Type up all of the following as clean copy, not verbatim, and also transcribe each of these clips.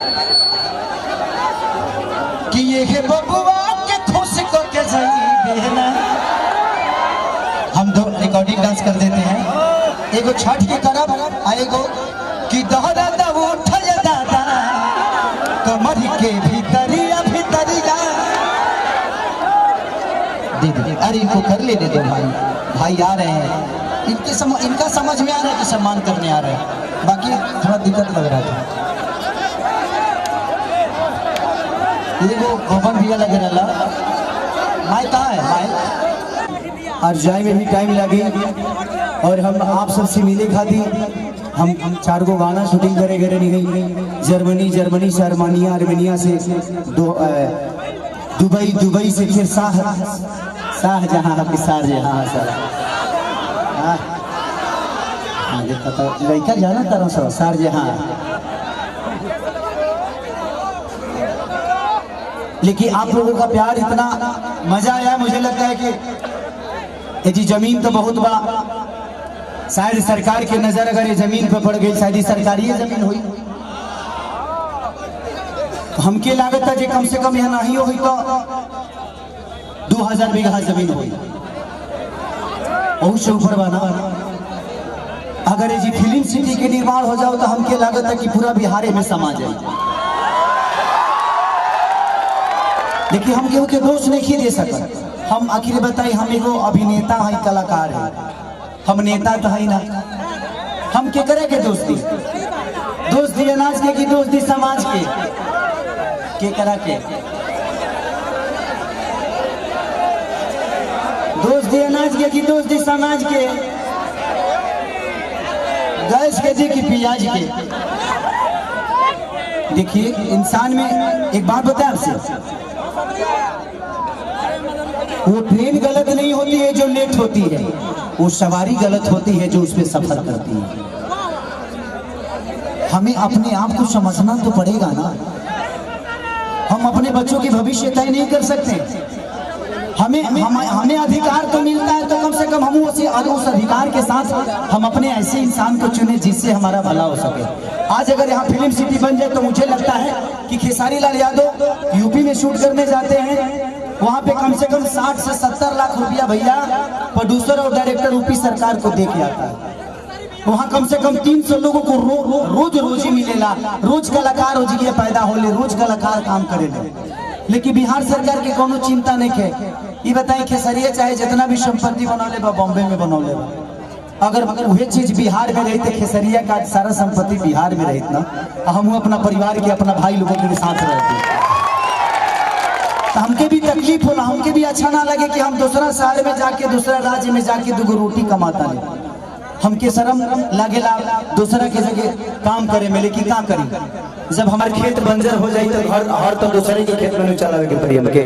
कि ये है बबुआ के खुश को के जाई बहना। हम दो रिकॉर्डिंग डांस कर देते हैं, एगो छठ के करब आ एगो कि दहरा द उठल दादा कमर के भीतरिया भीतरिया। दीदी अरे इनको कर ले दे दो भाई, भाई आ रहे हैं, इनका समझ में आ रहा है कि सम्मान करने आ रहे हैं, बाकी थोड़ा दिक्कत लग रहा था। वो गोबर भी लग रहा माई कहाँ है माई? और जाए में भी टाइम लगे और हम आप सबसे मिले खाती हम 4 गो गाना शूटिंग करे गए नहीं। जर्मनी से आर्मेनिया से दुबई से फिर शाहजहां के शाहजहां सर देखा तो लड़का जाना तरह सर शाहजहां। लेकिन आप लोगों का प्यार इतना मजा आया, मुझे लगता है कि जी जमीन तो बहुत बड़ा, शायद सरकार की नजर अगर ये जमीन पर पड़ गई शायद सरकारी जमीन हुई, हमके लागत है कि कम से कम यह नहीं हुई तो 2000 बीघा जमीन हुई, बहुत से ऊपर बना। अगर ये जी फिल्म सिटी के निर्माण हो जाओ तो हमके लागत है कि पूरा बिहार में समा जाए। लेकिन हम केहू के दोष नहीं दे सकते। हम आखिर बताई हम एगो अभिनेता है, कलाकार है, हम नेता तो है ना। हम के करे के दोस्ती अनाज के की दोस्ती समाज के करा के दोस्ती अनाज के की दोस्ती समाज के, गैस के जी की प्याज के। देखिए इंसान में एक बात बताए आपसे, वो ट्रेन गलत नहीं होती है जो लेट होती है, वो सवारी गलत होती है जो उसमें सफर करती है। हमें अपने आप को समझना तो पड़ेगा ना। हम अपने बच्चों की भविष्य तय नहीं कर सकते। हमें अधिकार तो मिलता है तो कम से कम हम उस अधिकार के साथ हम अपने ऐसे इंसान को चुने जिससे हमारा भला हो सके। आज अगर यहाँ फिल्म सिटी बन जाए तो मुझे लगता है कि खेसारी लाल यादव यूपी में शूट करने जाते हैं, वहाँ पे कम से कम 60 से 70 लाख रुपया भैया प्रोड्यूसर और डायरेक्टर यूपी सरकार को दे के आता है। वहाँ कम से कम 300 लोगों को रोजी मिलेला, रोज कलाकार हो जी पैदा होले, रोज कलाकार काम करेले। लेकिन बिहार सरकार के कोनो चिंता नहीं है। ये बताए खेसरिया चाहे जितना भी संपत्ति बनौले बा बॉम्बे में बनौले बा, अगर वह चीज बिहार में रही तो खेसरिया का सारा संपत्ति बिहार में रही ना, हम अपना परिवार के अपना भाई लोगों के साथ रहते, तो हमके भी तकलीफ होला, हमके भी अच्छा ना लगे कि हम दूसरा शहर में जाके दूसरा राज्य में जाके 2 रोटी कमाता ले। हमके शर्म लागेला दूसरा के जगह काम करे में, लेकिन क्या करी जब हमारे खेत बंजर हो जाए तो हर तो दूसरे के खेत में चलावे के पड़ी हमके।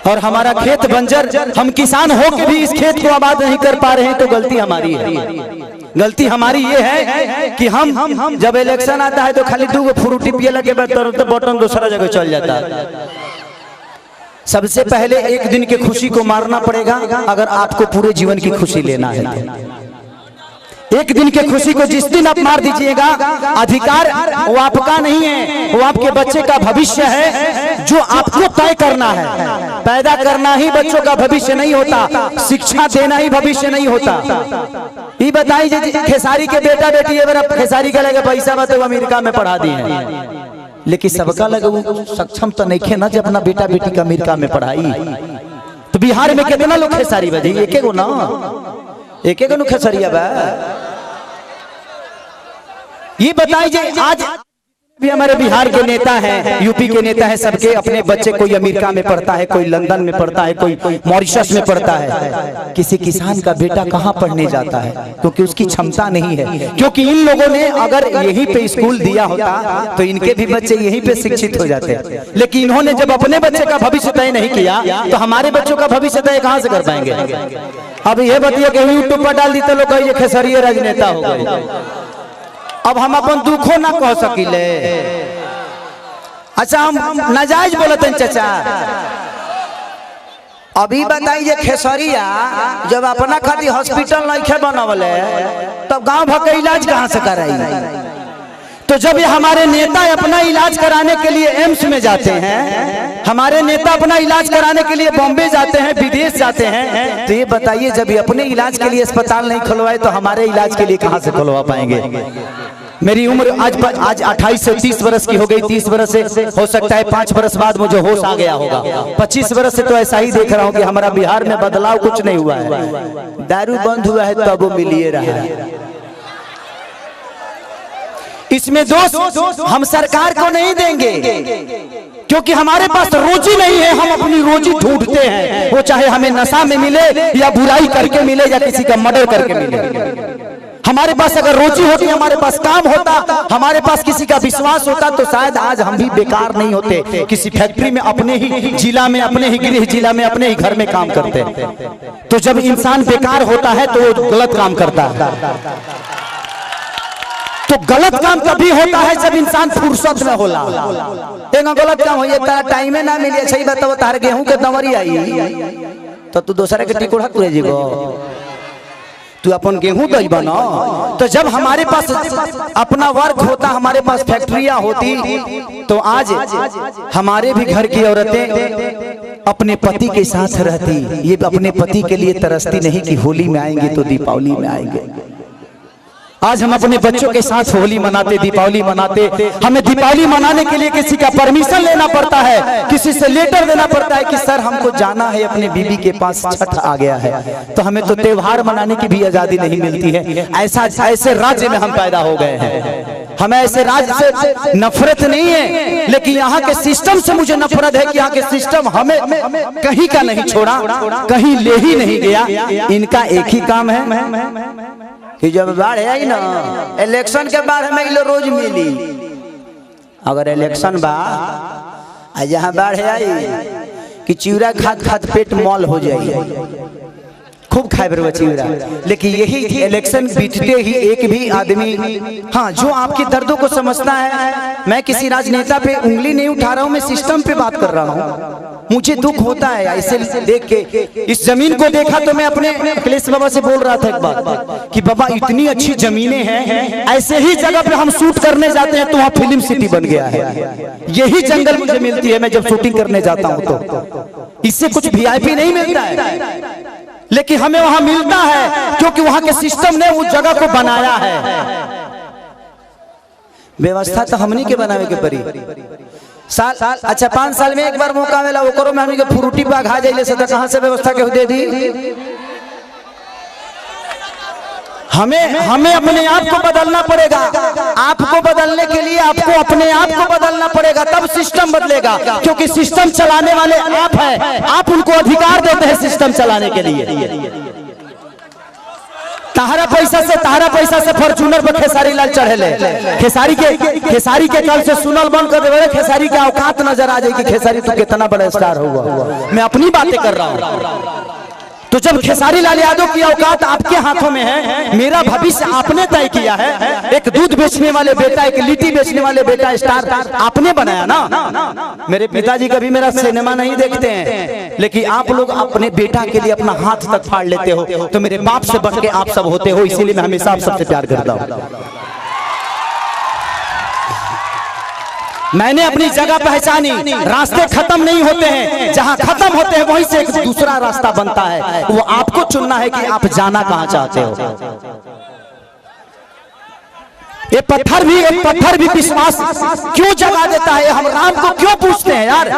और हमारा खेत बंजर, हम किसान हो के भी इस खेत को आबाद नहीं कर पा रहे हैं तो गलती हमारी है। गलती हमारी ये है कि हम जब इलेक्शन आता है तो खाली 2 फ्रूटी पिए लगे तो बटन दूसरा जगह चल जाता है। सबसे पहले एक दिन की खुशी को मारना पड़ेगा अगर आपको पूरे जीवन की खुशी लेना है। एक दिन की खुशी को जिस दिन आप मार दीजिएगा, अधिकार वो आपका नहीं है, वो आपके बच्चे का भविष्य है जो आपको तय करना है। पैदा करना ही बच्चों का भविष्य नहीं होता, शिक्षा देना ही भविष्य नहीं होता। ये बताइए खेसारी के बेटा बेटी है, खेसारी का लगे पैसा बता वो अमेरिका में पढ़ा दी है, लेकिन सबका लगे वो सक्षम तो नहीं खे ना जब अपना बेटा बेटी का अमेरिका में पढ़ाई। तो बिहार में कितना लोग खेसारी बजे, एक गो ना, एक खेसरिया बा। ये बताइए आज भी हमारे बिहार के नेता हैं, यूपी के नेता हैं, सबके अपने बच्चे कोई अमेरिका में पढ़ता है, कोई लंदन में पढ़ता है, कोई मॉरिशस में पढ़ता है। किसी किसान का बेटा कहाँ पढ़ने जाता है क्योंकि उसकी क्षमता नहीं है। क्योंकि इन लोगों ने अगर यहीं पे स्कूल दिया होता तो इनके भी बच्चे यहीं पे शिक्षित हो जाते। लेकिन इन्होंने जब अपने बच्चे का भविष्य तय नहीं किया तो हमारे बच्चों का भविष्य तय कहाँ से कर पाएंगे। अब ये बताइए कि यूट्यूब पर डाल दी तो लोग ये खेसरिया राजनेता हो गए। अब हम अपन दुखों ना कह सकिले। अच्छा हम नाजायज बोलते हैं चाचा। अभी बताइए खेसरिया जब अपना खातिर हॉस्पिटल नहीं बनवले तब गांव भर के इलाज कहाँ से कराई। तो जब ये हमारे नेता अपना इलाज कराने के लिए एम्स में जाते हैं, हमारे नेता अपना इलाज कराने के लिए बॉम्बे जाते हैं, विदेश जाते हैं, तो ये बताइए जब ये अपने इलाज के लिए अस्पताल नहीं खुलवाए तो हमारे इलाज के लिए कहां से खुलवा पाएंगे। मेरी उम्र आज 28 से 30 बरस की हो गई। 30 बरस से हो सकता है 5 बरस बाद मुझे होश आ गया होगा। 25 बरस से तो ऐसा ही देख रहा हूँ कि हमारा बिहार में बदलाव कुछ नहीं हुआ है। दारू बंद हुआ है तब वो मिलिए रहा है। इसमें दोस्त हम सरकार को नहीं देंगे, क्योंकि हमारे पास रोजी नहीं है। हम अपनी रोजी ढूंढते हैं, वो चाहे हमें नशा में मिले या बुराई करके मिले या किसी का मर्डर करके मिले। हमारे पास अगर रोजी होती, हमारे पास काम होता, हमारे पास किसी का विश्वास होता, तो शायद आज हम भी बेकार नहीं होते। किसी फैक्ट्री में अपने ही जिला में, अपने ही गृह जिला में, अपने ही घर में काम करते। तो जब इंसान बेकार होता है तो वो गलत काम करता है। तो गलत काम तभी होता है जब इंसान फुर्सत में होला। गलत काम हो टाइम ना मिले। सही बताओ, तार गेहूं के दवरी आई तो तू दूसरा के टिकोड़ा तुरे जीगो, तू अपन गेहूं दई बना। तो जब हमारे पास अपना वर्क होता, हमारे पास फैक्ट्रियां होती, तो आज हमारे भी घर की औरतें अपने पति के साथ रहती। ये अपने पति के लिए तरसती नहीं कि होली में आएंगे तो दीपावली में आएंगे। आज हम अपने बच्चों के साथ होली मनाते, दीपावली मनाते। हमें दीपावली मनाने के लिए किसी का परमिशन लेना पड़ता है, किसी से लेटर देना पड़ता है कि सर हमको जाना है अपने बीबी के पास, छठ आ गया है। तो हमें तो त्योहार मनाने की भी आजादी नहीं मिलती है। ऐसे राज्य में हम पैदा हो गए हैं। हमें ऐसे राज्य से नफरत नहीं है, लेकिन यहाँ के सिस्टम से मुझे नफरत है कि यहाँ के सिस्टम हमें कहीं का नहीं छोड़ा, कहीं ले ही नहीं गया। इनका एक ही काम है कि जब बाढ़ आई ना, इलेक्शन के बाद हमें रोज मिली। अगर इलेक्शन बा जहाँ बाढ़ आई कि चिवड़ा खाद खाद पेट मॉल हो जाए, खूब खाए बरवा चिवड़ा। लेकिन यही इलेक्शन बीतते ही एक भी आदमी, हाँ, जो आपके दर्दों को समझता है। मैं किसी राजनेता पे उंगली नहीं उठा रहा हूँ, मैं सिस्टम पे बात कर रहा हूँ। मुझे दुख होता है ऐसे देख के। इस जमीन को देखा तो मैं अपने अखिलेश बाबा से बोल रहा था एक बात कि बाबा इतनी अच्छी जमीनें हैं, ऐसे ही जगह पे हम शूट करने जाते हैं तो वहाँ फिल्म सिटी बन गया है। यही जंगल मुझे मिलती है मैं जब शूटिंग करने जाता हूँ। तो इससे कुछ VIP नहीं मिलता है, लेकिन हमें वहां मिलता है क्योंकि वहां के सिस्टम ने उस जगह को बनाया है। व्यवस्था तो हमनी के बनावे के पड़ी। साल अच्छा 5 साल में एक बार मौका मिला, वो करो में हमनी के फ्रूटी पे खा जाइले से कहां से व्यवस्था के दे दी। हमें अपने आप को बदलना पड़ेगा। आपको बदलने के लिए आपको अपने आप को बदलना पड़ेगा, तब सिस्टम बदलेगा। क्योंकि सिस्टम चलाने वाले आप हैं, आप उनको अधिकार देते हैं सिस्टम चलाने के लिए। तारा पैसा से फॉर्च्यूनर पर खेसारी लाल चढ़ेले। खेसारी के कल से सुनल बंद कर दे। खेसारी के औकात नजर आ जाएगी, खेसारी तो कितना बड़ा स्टार हुआ। मैं अपनी बातें कर रहा हूँ। तो जब खेसारी लाल यादव की औकात आपके हाथों में है, मेरा भविष्य आपने तय किया है। एक दूध बेचने वाले बेटा, एक लिट्टी बेचने वाले बेटा स्टार आपने बनाया ना। मेरे पिताजी कभी मेरा सिनेमा नहीं देखते हैं, लेकिन आप लोग अपने बेटा के लिए अपना हाथ तक फाड़ लेते हो। तो मेरे बाप से बढ़ के आप सब होते हो, इसीलिए मैं हमेशा आप सबसे प्यार करता हूँ। मैंने अपनी जगह पहचानी। रास्ते खत्म नहीं होते हैं, जहां खत्म होते हैं वहीं से एक दूसरा रास्ता बनता है। वो आपको चुनना है कि आप जाना कहां चाहते हो। ये पत्थर भी विश्वास क्यों जगा देता है। हम राम को क्यों पूछते हैं यार?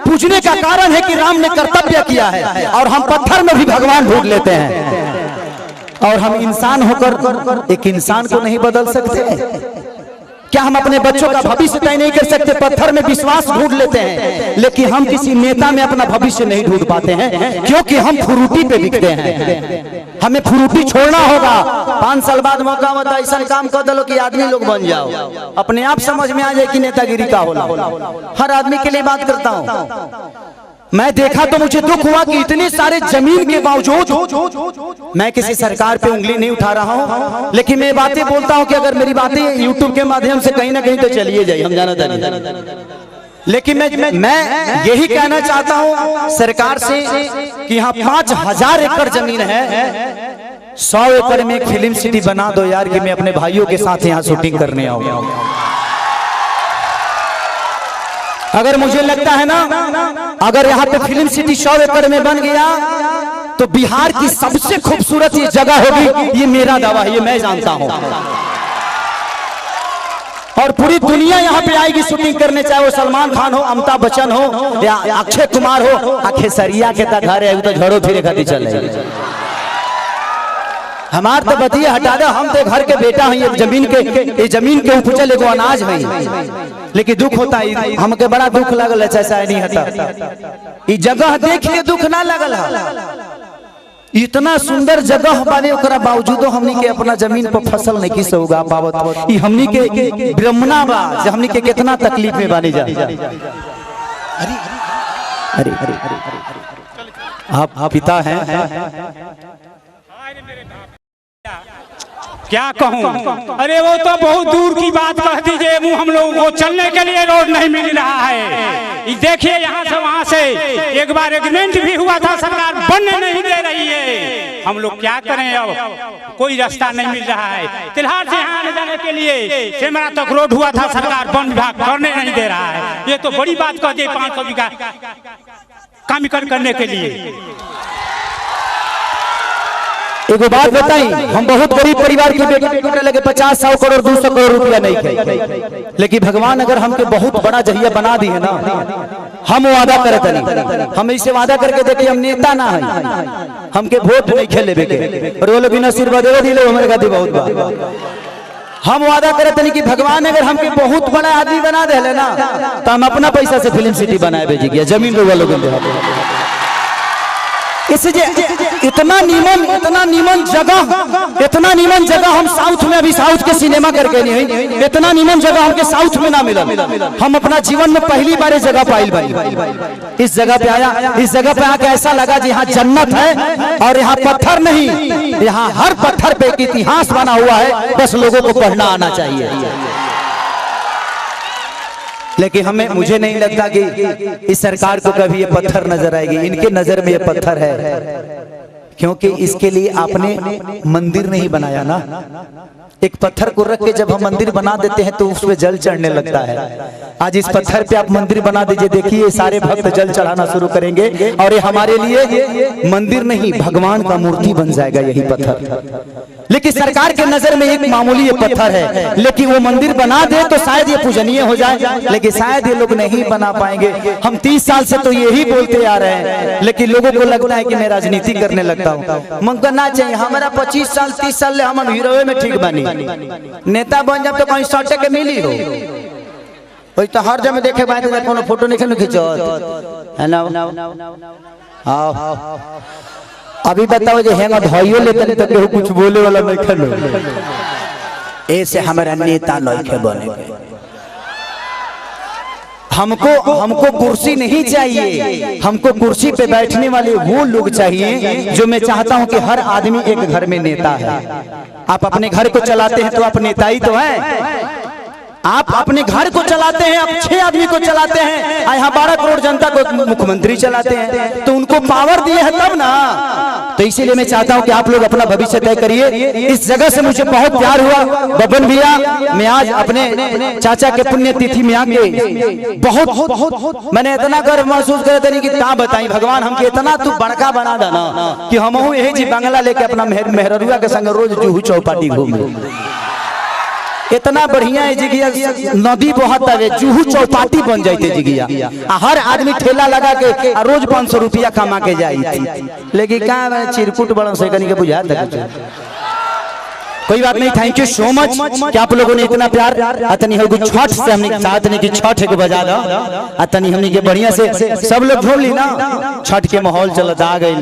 पूछने का कारण है कि राम ने कर्तव्य किया है, और हम पत्थर में भी भगवान ढूंढ लेते हैं। और हम इंसान होकर एक इंसान को नहीं बदल सकते। क्या हम अपने बच्चों का भविष्य तय नहीं कर सकते? पत्थर में विश्वास ढूंढ लेते हैं, लेकिन हम किसी नेता में अपना भविष्य नहीं ढूंढ पाते हैं, क्योंकि हम फ्रूटी पे बिकते हैं। हमें फ्रूटी छोड़ना होगा। 5 साल बाद मौका होता है, ऐसा काम कर दो कि आदमी लोग बन जाओ। अपने आप समझ में आ जाए कि नेतागिरी का होला। हर आदमी के लिए बात करता हूँ। मैं देखा तो मुझे दुख हुआ कि इतने सारे जमीन के बावजूद, मैं किसी सरकार पे उंगली नहीं उठा रहा हूं, लेकिन मैं बातें बोलता हूं कि अगर मेरी बातें YouTube के माध्यम से कहीं ना कहीं तो चलिए जाए, हम जाना था। लेकिन मैं यही कहना चाहता हूं सरकार से कि यहाँ 5000 एकड़ जमीन है, 100 एकड़ में एक फिल्म सिटी बना दो यार, कि मैं अपने भाइयों के साथ यहाँ शूटिंग करने आऊँ। अगर मुझे लगता है ना, अगर यहाँ पे फिल्म सिटी 100 एकड़ में बन गया तो बिहार की सबसे खूबसूरत ये जगह होगी। ये मेरा दावा है, ये मैं जानता हूँ। और पूरी दुनिया यहाँ पे आएगी शूटिंग करने, चाहे वो सलमान खान हो, अमिताभ बच्चन हो या अक्षय कुमार हो। खेसरिया के तक घर है तो झड़ो फिरे खाती चल रही। हमार तो बतिए हटा दे, हम तो घर के बेटा हैं, ये जमीन के उपजल एगो अनाज है। लेकिन दुख होता है, हमके बड़ा दुख लगल है, ऐसा नहीं होता। ये जगह देख के दुख ना लगल है। इतना सुंदर जगह बाने ओकरा बावजूदो हमनी के अपना जमीन पर फसल नहीं किस उगा पावत। ई हमनी के ब्रह्मणा बा, हमनी के कितना तकलीफ में बानी जा। अरे आप पिता हैं, क्या कहूँ? अरे वो तो बहुत दूर की बात कह दीजिए। हम लोगों को चलने के लिए रोड नहीं मिल रहा है। देखिए यहाँ से वहाँ से एक बार एग्रीमेंट भी हुआ था, सरकार बनने नहीं दे रही है। हम लोग क्या करें, अब कोई रास्ता नहीं मिल रहा है। तिल्हार से यहाँ आने जाने के लिए सेमरा तक रोड हुआ था, सरकार वन विभाग करने नहीं दे रहा है। ये तो बड़ी बात कह दी, 500 बीघा काम करने के लिए। एक बात बताई, हम बहुत गरीब परिवार के बेटे लगे 50-100 करोड़ 200 करोड़ रुपया नहीं थे। लेकिन भगवान अगर हमके बहुत बड़ा जहिया बना दी है ना, हम वादा करे तनी, हम ऐसे वादा करके देखे हम नेता ना है, हमके वोट नहीं खेले बेके और वो लोग बिना आशीर्वाद दिले हमारे खातिर बहुत बा। हम वादा करे तनी कि भगवान अगर हमके बहुत बड़ा आदमी बना दे ना, तो हम अपना पैसा से फिल्म सिटी बनाए भेजी गया, जमीन पे वो लोग इसलिए इतना नीमन जगह हम साउथ में, अभी साउथ के सिनेमा करके नहीं है, इतना नीमन जगह हमके साउथ में ना मिला। हम अपना जीवन में पहली बार इस जगह पाइल भाई, इस जगह पे आया, इस जगह पे आके ऐसा लगा जी यहाँ जन्नत है। और यहाँ पत्थर नहीं, यहाँ हर पत्थर पे एक इतिहास बना हुआ है, बस लोगों को पढ़ना आना चाहिए। लेकिन मुझे नहीं लगता कि इस सरकार को कभी ये पत्थर नजर आएगी। इनके नजर में ये पत्थर है, क्योंकि इसके लिए आपने मंदिर नहीं बनाया ना। एक पत्थर को रख के जब हम मंदिर बना देते हैं तो उस पे जल चढ़ने लगता है। आज इस पत्थर पे आप मंदिर बना दीजिए, देखिए सारे भक्त जल चढ़ाना शुरू करेंगे और ये हमारे लिए मंदिर नहीं, भगवान का मूर्ति बन जाएगा यही पत्थर। लेकिन सरकार के नजर में एक मामूली ये पत्थर है, लेकिन वो मंदिर बना दे तो शायद ये पूजनीय हो जाए, लेकिन शायद ये लोग नहीं बना पाएंगे। हम 30 साल से तो यही बोलते आ रहे हैं, लेकिन लोगों को लगता है कि मैं राजनीति करने लगता हूँ। मन करना चाहिए, हमारा 25 साल 30 साल हम हीरो में ठीक बनी, नेता बन जब तो कहीं सटे के मिली हो, वही तो हर जगह देखे बात कोनो फोटो नहीं खींचो है ना। अभी बताओ जो हैंगा धोइयो लेते तो केहू कुछ बोले वाला नहीं खलो। ऐसे हमारा नेता नहीं बने। हमको कुर्सी नहीं चाहिए, हमको कुर्सी पे बैठने वाले वो लोग चाहिए जो मैं चाहता हूं कि हर आदमी एक घर में नेता है। आप अपने घर को चलाते हैं तो आप नेता ही तो हैं। आप अपने घर को चलाते हैं, आप 6 आदमी को चलाते हैं, यहाँ 12 करोड़ जनता को मुख्यमंत्री चलाते हैं, तो उनको पावर दिए है तब ना। तो इसीलिए मैं चाहता हूं कि आप लोग अपना भविष्य तय करिए। इस जगह से मुझे बहुत प्यार हुआ बबन भैया। मैं आज अपने चाचा के पुण्यतिथि में आके बहुत मैंने इतना गर्व महसूस करे थे कि क्या बताई, भगवान हमके इतना तू बड़का बना देना कि हम यही जी बंगला लेके अपना मेहरुआ के संग रोज जुहू चौपाटी घूमे। इतना बढ़िया है जिगिया, नदी बहता है, जुहू चौपाटी बन जाते जिगिया, हर आदमी ठेला लगा के रोज 500 रुपया कमा के जाए। लेकिन क्या चिरकुट बड़ा से के बुझा था। कोई बात नहीं, थैंक यू सो मच कि आप लोगों ने इतना प्यार। अतनी हो छठ से हमने चाहत नहीं कि छठ के बजा दो, अतनी हमने के बढ़िया से सब लोग झोल ली ना, छठ के माहौल चलता आ गई।